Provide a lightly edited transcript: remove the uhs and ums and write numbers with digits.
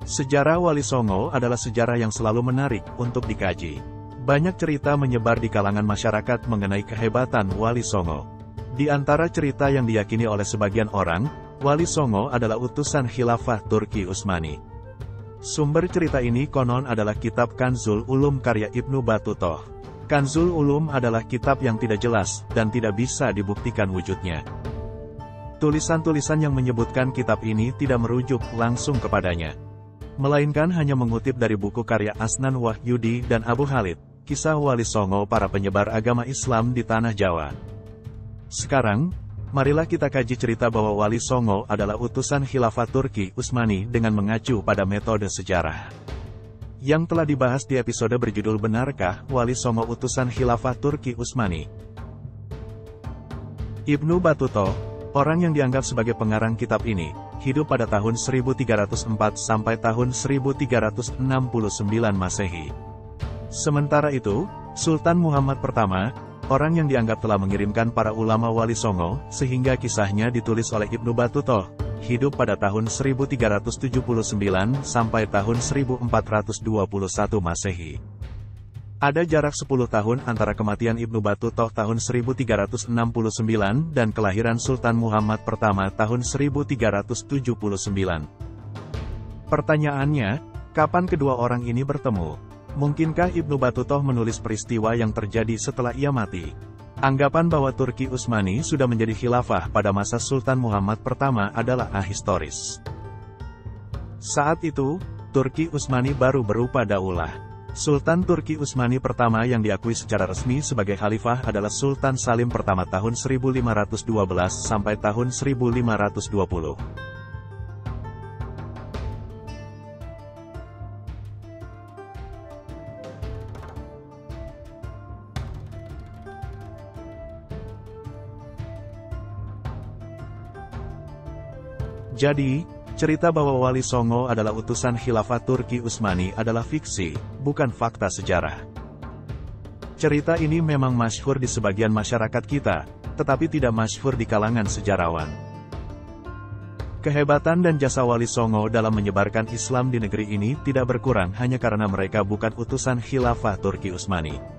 Sejarah Wali Songo adalah sejarah yang selalu menarik untuk dikaji. Banyak cerita menyebar di kalangan masyarakat mengenai kehebatan Wali Songo. Di antara cerita yang diyakini oleh sebagian orang, Wali Songo adalah utusan Khilafah Turki Utsmani. Sumber cerita ini konon adalah kitab Kanzul Ulum karya Ibnu Battutoh. Kanzul Ulum adalah kitab yang tidak jelas dan tidak bisa dibuktikan wujudnya. Tulisan-tulisan yang menyebutkan kitab ini tidak merujuk langsung kepadanya, melainkan hanya mengutip dari buku karya Asnan Wahyudi dan Abu Khalid, kisah Wali Songo para penyebar agama Islam di Tanah Jawa. Sekarang, marilah kita kaji cerita bahwa Wali Songo adalah utusan Khilafah Turki Utsmani dengan mengacu pada metode sejarah yang telah dibahas di episode berjudul Benarkah Wali Songo Utusan Khilafah Turki Utsmani? Ibnu Battutoh, orang yang dianggap sebagai pengarang kitab ini, hidup pada tahun 1304 sampai tahun 1369 Masehi. Sementara itu, Sultan Muhammad I, orang yang dianggap telah mengirimkan para ulama Wali Songo, sehingga kisahnya ditulis oleh Ibnu Battutoh, hidup pada tahun 1379 sampai tahun 1421 Masehi. Ada jarak 10 tahun antara kematian Ibnu Battutoh tahun 1369 dan kelahiran Sultan Muhammad I tahun 1379. Pertanyaannya, kapan kedua orang ini bertemu? Mungkinkah Ibnu Battutoh menulis peristiwa yang terjadi setelah ia mati? Anggapan bahwa Turki Utsmani sudah menjadi khilafah pada masa Sultan Muhammad I adalah ahistoris. Saat itu, Turki Utsmani baru berupa daulah. Sultan Turki Utsmani pertama yang diakui secara resmi sebagai khalifah adalah Sultan Salim pertama tahun 1512 sampai tahun 1520. Jadi, cerita bahwa Wali Songo adalah utusan Khilafah Turki Utsmani adalah fiksi, bukan fakta sejarah. Cerita ini memang masyhur di sebagian masyarakat kita, tetapi tidak masyhur di kalangan sejarawan. Kehebatan dan jasa Wali Songo dalam menyebarkan Islam di negeri ini tidak berkurang hanya karena mereka bukan utusan Khilafah Turki Utsmani.